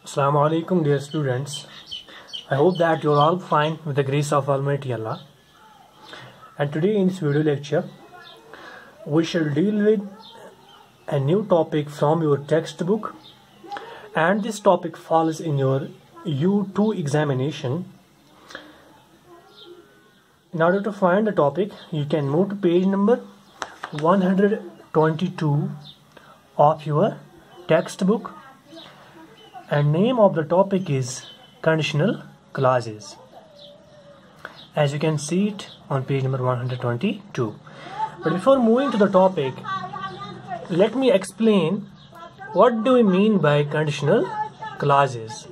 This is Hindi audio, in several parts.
Assalamu alaikum dear students. I hope that you are all fine with the grace of Almighty Allah. And today in this video lecture we shall deal with a new topic from your textbook, and this topic falls in your U2 examination. In order to find the topic, you can move to page number 122 of your textbook, and name of the topic is conditional clauses, as you can see it on page number 122. But before moving to the topic, let me explain what do we mean by conditional clauses.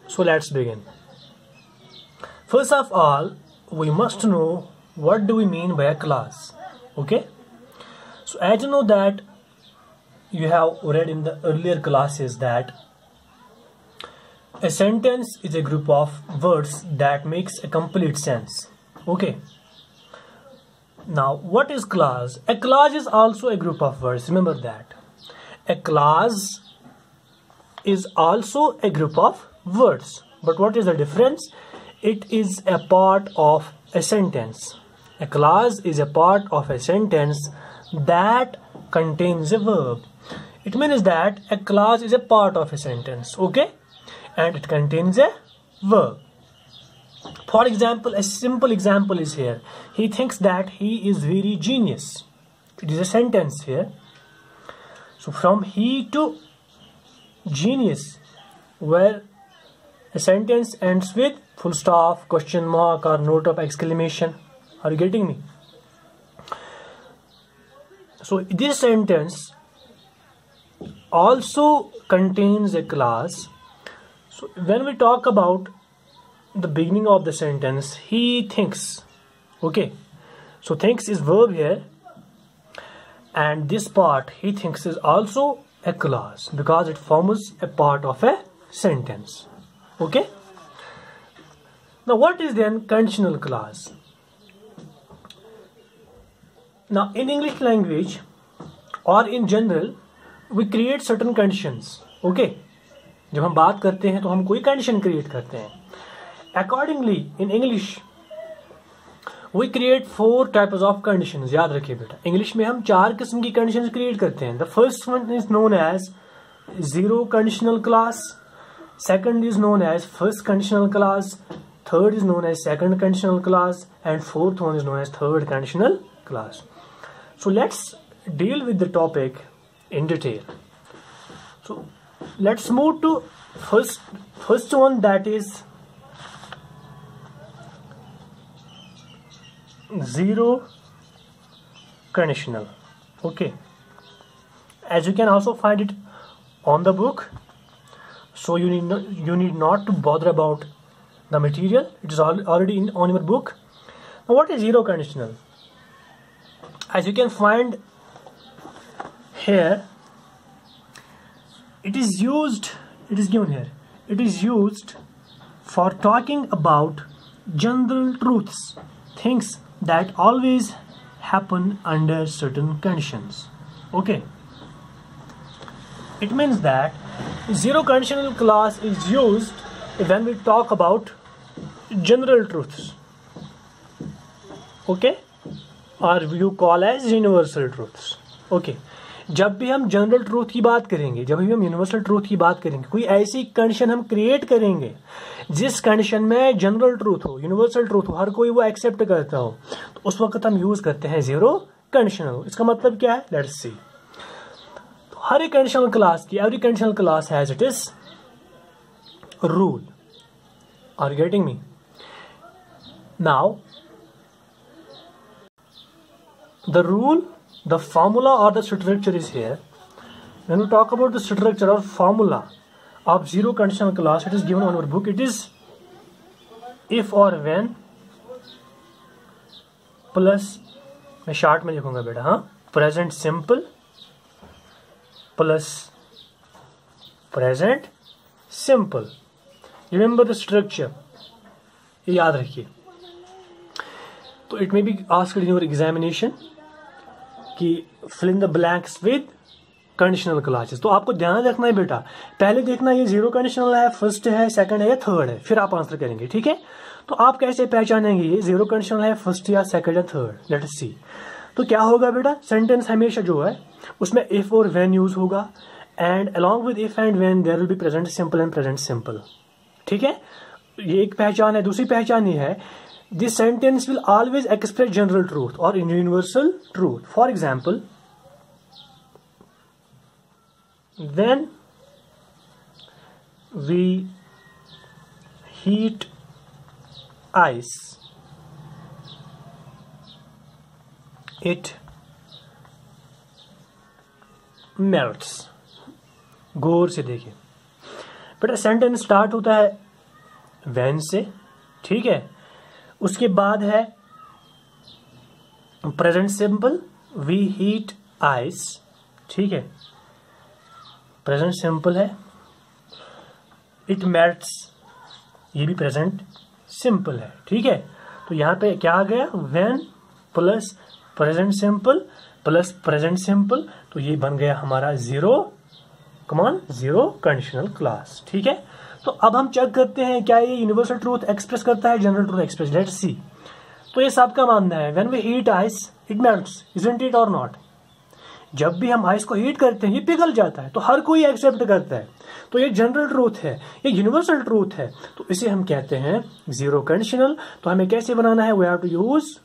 So let's begin. First of all, we must know what do we mean by a clause. Okay, so as you know that you have read in the earlier classes that a sentence is a group of words that makes a complete sense. Okay, now what is clause? A clause is also a group of words. Remember that a clause is also a group of words, but what is the difference? It is a part of a sentence. A clause is a part of a sentence that contains a verb. It means that a clause is a part of a sentence, okay, and it contains a verb. For example, a simple example is here. He thinks that he is very genius. It is a sentence here. So from he to genius, where a sentence ends with full stop, question mark, or note of exclamation. Are you getting me? So this sentence also contains a clause. So when we talk about the beginning of the sentence, he thinks, okay, so thinks is verb here, and this part he thinks is also a clause because it forms a part of a sentence. Okay, now what is then conditional clause? Now in English language or in general we create certain conditions. Okay, जब हम बात करते हैं तो हम कोई condition create करते हैं. Accordingly in English we create 4 types of conditions. याद रखिए बेटा, English में हम 4 किस्म की conditions create करते हैं. The first one is known as zero conditional clause, second is known as first conditional clause, third is known as second conditional clause, and fourth one is known as third conditional clause. So let's deal with the topic in detail. So let's move to first one, that is zero conditional. Okay, as you can also find it on the book, so you need not to bother about the material. It is already on your book. Now what is zero conditional? As you can find here, it is given here. It is used for talking about general truths, things that always happen under certain conditions. Okay, it means that zero conditional clause is used when we talk about general truths, okay, or you call as universal truths. Okay, जब भी हम जनरल ट्रूथ की बात करेंगे, जब भी हम यूनिवर्सल ट्रूथ की बात करेंगे, कोई ऐसी कंडीशन हम क्रिएट करेंगे जिस कंडीशन में जनरल ट्रूथ हो, यूनिवर्सल ट्रूथ हो, हर कोई वो एक्सेप्ट करता हो, तो उस वक्त हम यूज करते हैं जीरो कंडीशनल. इसका मतलब क्या है? Let's see. तो हर एक कंडीशनल क्लास की, every conditional class has it is rule. Are you getting me? Now the rule, the formula or the structure is here. When we talk about the structure or formula of zero conditional clause, it is given on our book. It is if or when plus, मैं शार्ट में लिखूंगा बेटा, हाँ, present simple plus present simple. Remember the structure, ये याद रखिए. तो it may be asked in your examination कि fill in the blanks with conditional classes. तो आपको ध्यान रखना है बेटा, पहले देखना ये जीरो कंडीशनल है, फर्स्ट है, सेकंड है या थर्ड है, फिर आप आंसर करेंगे। ठीक है, तो आप कैसे पहचानेंगे ये जीरो कंडीशनल है, फर्स्ट या सेकंड या थर्ड? लेट अस सी। तो क्या होगा बेटा, सेंटेंस हमेशा जो है उसमें इफ और व्हेन यूज होगा, and along with if and when there will be present simple and present simple. ठीक है, ये एक पहचान है। दूसरी पहचान ये है, this sentence will always express general truth और universal truth. For example, when we heat ice, it melts। गौर से देखिए बेटा, सेंटेंस स्टार्ट होता है when से, ठीक है, उसके बाद है present simple, we heat ice, ठीक है, प्रेजेंट सिंपल है, इट मेल्ट्स, ये भी प्रेजेंट सिंपल है। ठीक है, तो यहाँ पे क्या आ गया, when plus present simple plus present simple, तो ये बन गया हमारा जीरो कंडीशनल क्लास। ठीक है, तो अब हम चेक करते हैं क्या ये यूनिवर्सल ट्रूथ एक्सप्रेस करता है, general truth express. Let's see. तो ये सबका मानना है, when we heat ice it melts, isn't it और नॉट? जब भी हम आइस को हीट करते हैं ये पिघल जाता है, तो हर कोई एक्सेप्ट करता है, तो ये जनरल ट्रूथ है, ये यूनिवर्सल ट्रूथ है, तो इसे हम कहते हैं जीरो कंडीशनल। तो हमें कैसे बनाना है, we have to use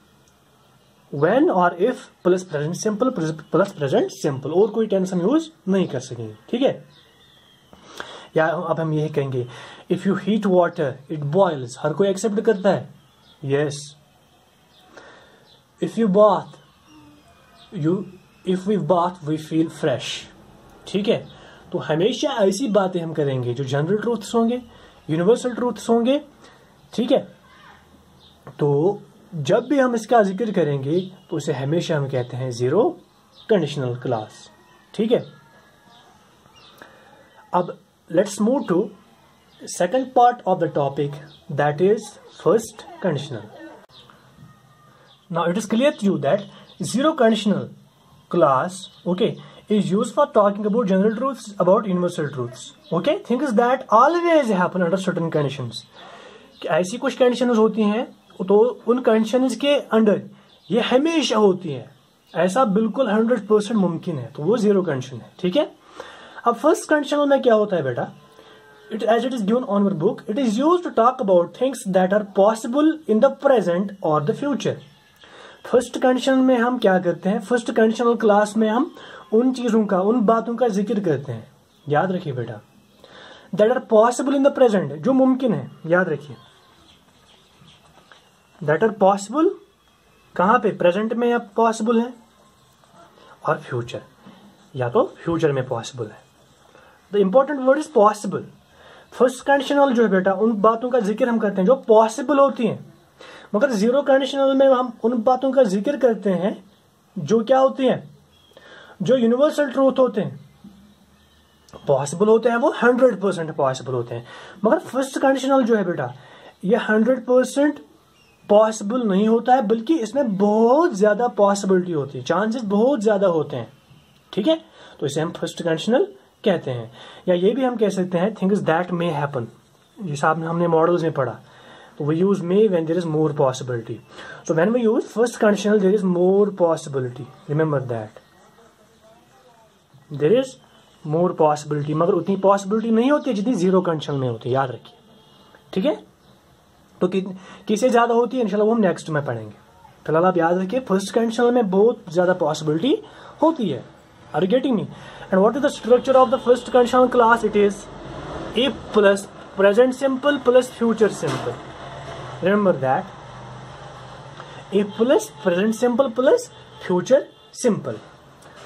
when और if plus present simple plus present simple, और कोई टेंस हम यूज नहीं कर सकेंगे। ठीक है, या अब हम यही कहेंगे, if you heat water it boils, हर कोई एक्सेप्ट करता है, yes. If we bath we feel fresh. ठीक है, तो हमेशा ऐसी बातें हम करेंगे जो जनरल ट्रूथ्स होंगे, यूनिवर्सल ट्रूथ्स होंगे। ठीक है, तो जब भी हम इसका जिक्र करेंगे तो उसे हमेशा हम कहते हैं जीरो कंडीशनल क्लास। ठीक है, अब let's move to second part of the topic, that is first conditional. Now it is clear to you that zero conditional class, okay, is used for talking about general truths about universal truths. Okay, things that always happen under certain conditions. ऐसी कुछ conditions होती हैं, तो उन conditions के अंडर ये हमेशा होती हैं, ऐसा बिल्कुल 100% मुमकिन है, तो वो जीरो कंडीशन है। ठीक है, अब फर्स्ट कंडीशन में क्या होता है बेटा, as it is given on your book, it is used to talk about things that are possible in the present or the future. First condition में हम क्या करते हैं, फर्स्ट कंडीशनल क्लास में हम उन चीजों का, उन बातों का जिक्र करते हैं, याद रखिए बेटा, that are possible in the present, जो मुमकिन है, याद रखिए, दैट आर पॉसिबल कहां पे, प्रेजेंट में या पॉसिबल है, और फ्यूचर, या तो फ्यूचर में पॉसिबल है। The important word is possible. First conditional जो है बेटा, उन बातों का जिक्र हम करते हैं जो पॉसिबल होती हैं, मगर जीरो कंडीशनल में हम उन बातों का जिक्र करते हैं जो क्या होती हैं, जो यूनिवर्सल ट्रूथ होते हैं, पॉसिबल होते हैं, वो 100% पॉसिबल होते हैं। मगर फर्स्ट कंडीशनल जो है बेटा, ये 100% पॉसिबल नहीं होता है, बल्कि इसमें बहुत ज्यादा पॉसिबिलिटी होती है, चांसेस बहुत ज्यादा होते हैं। ठीक है, तो इसे हम फर्स्ट कंडीशनल कहते हैं, या ये भी हम कह सकते हैं थिंग्स दैट मे हैपन, जिस हमने मॉडल्स में पढ़ा, तो we use may when there is more possibility. So when we use first conditional, there is more possibility. Remember that. There is more possibility, मगर उतनी possibility नहीं होती जितनी जीरो कंडीशनल में होती है, याद रखिए। ठीक है, तो किसे ज्यादा होती है इंशाल्लाह वो हम नेक्स्ट में पढ़ेंगे। फिलहाल आप याद रखिए, फर्स्ट कंडीशनल में बहुत ज्यादा पॉसिबिलिटी होती है। Are you getting me? And what is the structure of the first conditional class? It is if plus present simple plus future simple. Remember that, if plus present simple plus future simple.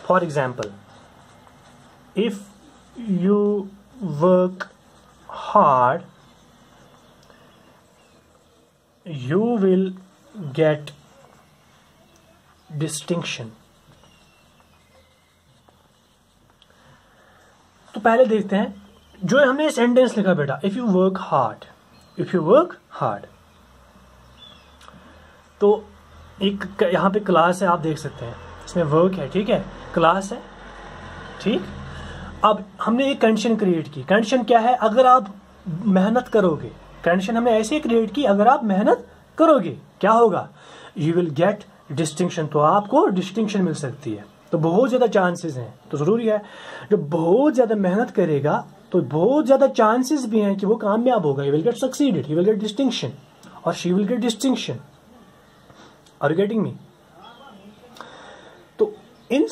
For example, if you work hard, you will get distinction. तो पहले देखते हैं जो हमने सेंटेंस लिखा बेटा, if you work hard, if you work hard, तो एक यहाँ पे क्लास है, आप देख सकते हैं, इसमें वर्क है, ठीक है, क्लास है, ठीक, अब हमने एक कंडीशन क्रिएट की। कंडीशन क्या है? अगर आप मेहनत करोगे। कंडीशन हमने ऐसे क्रिएट की, अगर आप मेहनत करोगे क्या होगा? यू विल गेट डिस्टिंक्शन, तो आपको डिस्टिंक्शन मिल सकती है। तो बहुत ज्यादा चांसेस हैं, तो जरूरी है जो बहुत ज्यादा मेहनत करेगा तो बहुत ज्यादा चांसेस भी हैं कि वो कामयाब होगा। He will get succeeded, he will get distinction और she will get distinction. Are you getting me? तो इन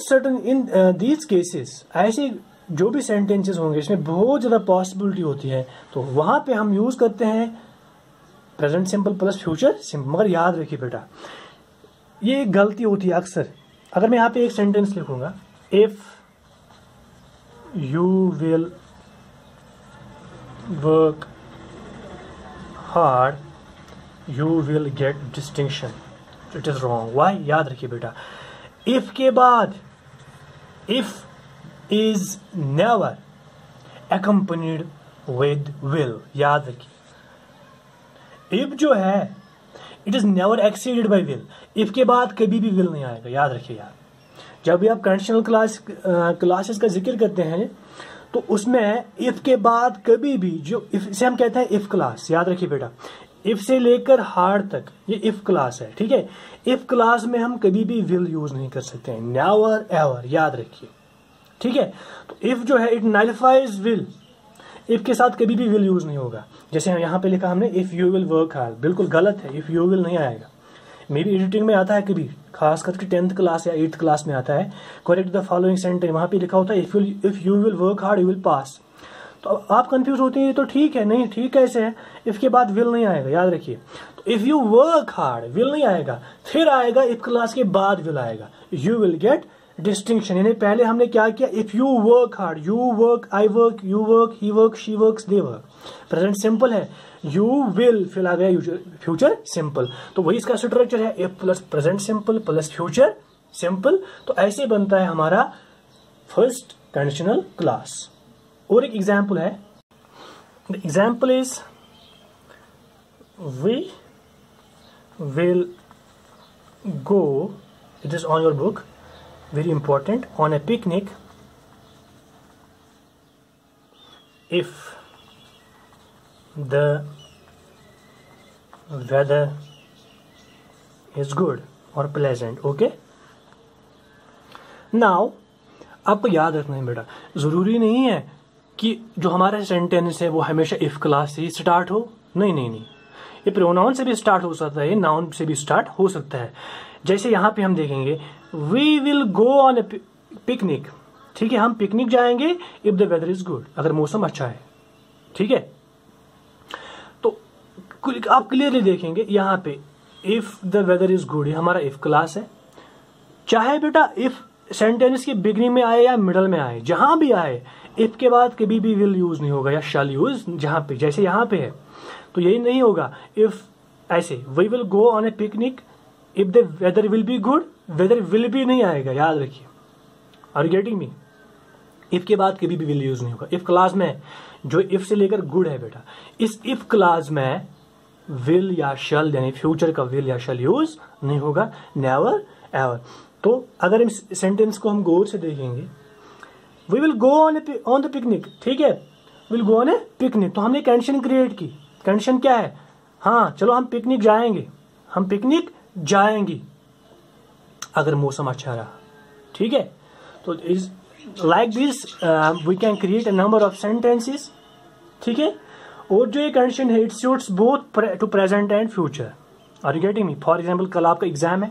दीज केसेस, ऐसे जो भी सेंटेंसेस होंगे इसमें बहुत ज्यादा पॉसिबिलिटी होती है, तो वहां पे हम यूज करते हैं present simple plus future simple. मगर याद रखिए बेटा, ये एक गलती होती है अक्सर। अगर मैं यहाँ पे एक सेंटेंस लिखूंगा, if you will work hard you will get distinction, it is wrong. Why? याद रखिए बेटा, इफ के बाद if is never accompanied with will। याद रखिए, इफ जो है it is never exceeded by will. If के बाद कभी भी विल नहीं आएगा। याद रखिए यार, जब भी आप कंडीशनल क्लासेस का जिक्र करते हैं तो उसमें इफ के बाद कभी भी जो इफ, इसे हम कहते हैं इफ क्लास। याद रखिए बेटा, इफ से लेकर हार्ड तक ये इफ क्लास है, ठीक है। इफ क्लास में हम कभी भी विल यूज नहीं कर सकते हैं, नेवर एवर। याद रखिए, ठीक है। तो इफ जो है इट नलिफाइज विल, इफ के साथ कभी भी विल यूज नहीं होगा। जैसे यहाँ पे लिखा हमने if you will work hard, बिल्कुल गलत है, इफ यू विल नहीं आएगा। मे बी एडिटिंग में आता है कभी, खास करके 10th क्लास या 8th क्लास में आता है, करेक्ट द फॉलोइंग सेंटेंस, वहां पे लिखा होता है if you will work hard you will पास। तो आप कंफ्यूज होते हैं, तो ठीक है, नहीं ठीक कैसे है, इफ के बाद विल नहीं आएगा। याद रखिए, तो if you work hard will नहीं आएगा, फिर आएगा इफ क्लास के बाद विल आएगा, यू विल गेट डिस्टिंक्शन। यानी पहले हमने क्या किया, if you work hard, you work, I work, you work, he work, she works, they work. Present simple है, यू विल, फिर आ गया फ्यूचर सिंपल। तो वही इसका स्ट्रक्चर है, if plus present simple plus future simple. तो ऐसे बनता है हमारा फर्स्ट कंडीशनल क्लास। और एक एग्जाम्पल है, example is we will go, it is on your book, very important, on a picnic if the weather is good or pleasant। okay, now आपको याद रखना है बेटा, जरूरी नहीं है कि जो हमारा सेंटेंस है वो हमेशा इफ क्लास से ही स्टार्ट हो। नहीं नहीं नहीं, ये प्रोनाउन से भी स्टार्ट हो सकता है, नाउन से भी स्टार्ट हो सकता है। जैसे यहाँ पे हम देखेंगे we will go on a picnic, ठीक है, हम पिकनिक जाएंगे if the weather is good, अगर मौसम अच्छा है, ठीक है। तो आप क्लियरली देखेंगे यहाँ पे if the weather is good, ये हमारा इफ क्लास है। चाहे बेटा इफ सेंटेंस की बिगनिंग में आए या मिडल में आए, जहां भी आए, इफ के बाद कभी भी विल यूज नहीं होगा या शैल यूज, जहां पे जैसे यहाँ पे है तो यही नहीं होगा। इफ ऐसे we will go on a picnic if the weather will be good, weather will भी नहीं आएगा। याद रखिए, are you getting me? If के बाद कभी भी विल यूज नहीं होगा। इफ क्लास में जो इफ से लेकर गुड है बेटा, इस इफ क्लास में विल या शैल यानी फ्यूचर का विल या शैल यूज नहीं होगा, नेवर एवर। तो अगर इस सेंटेंस को हम गौर से देखेंगे, we will go on the picnic, ठीक है, will go on a picnic, तो हमने कंडीशन क्रिएट की। कंडीशन क्या है? हाँ चलो हम पिकनिक जाएंगे, हम पिकनिक जाएंगी अगर मौसम अच्छा रहा, ठीक है। तो is like this we can create a number of sentences, ठीक है। और जो ये कंडीशन है it suits both to present and future. Are you getting me? For example कल आपका एग्जाम है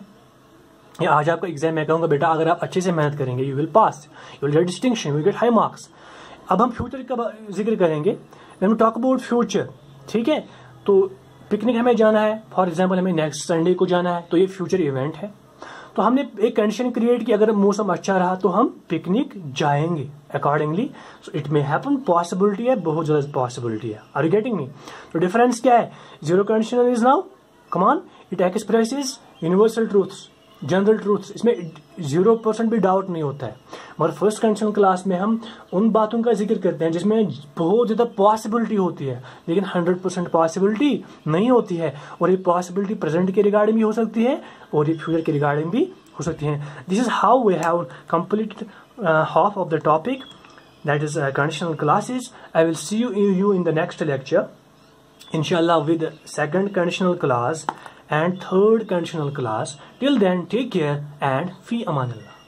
या आज आपका एग्जाम, मैं कहूंगा बेटा अगर आप अच्छे से मेहनत करेंगे you will pass, you will get distinction, you will get high marks. अब हम फ्यूचर का जिक्र करेंगे, when we talk about future, ठीक है। तो पिकनिक हमें जाना है, फॉर एग्जाम्पल हमें नेक्स्ट संडे को जाना है, तो ये फ्यूचर इवेंट है। तो हमने एक कंडीशन क्रिएट की, अगर मौसम अच्छा रहा तो हम पिकनिक जाएंगे accordingly. So it may happen, possibility है, बहुत ज्यादा पॉसिबिलिटी है। Are you getting me? तो डिफरेंस क्या है? Zero conditional is now come on, it expresses universal truths, general truths, इसमें 0% भी डाउट नहीं होता है। मगर फर्स्ट कंडीशनल क्लास में हम उन बातों का जिक्र करते हैं जिसमें बहुत ज़्यादा पॉसिबिलिटी होती है, लेकिन 100% पॉसिबिलिटी नहीं होती है। और ये पॉसिबिलिटी प्रेजेंट के रिगार्डिंग भी हो सकती है और ये फ्यूचर के रिगार्डिंग भी हो सकती है। This is how we have completed half of the topic. that is conditional classes. I will see you in the next lecture, inshallah, with second conditional class and third conditional class. Till then, take care and fi amanillah.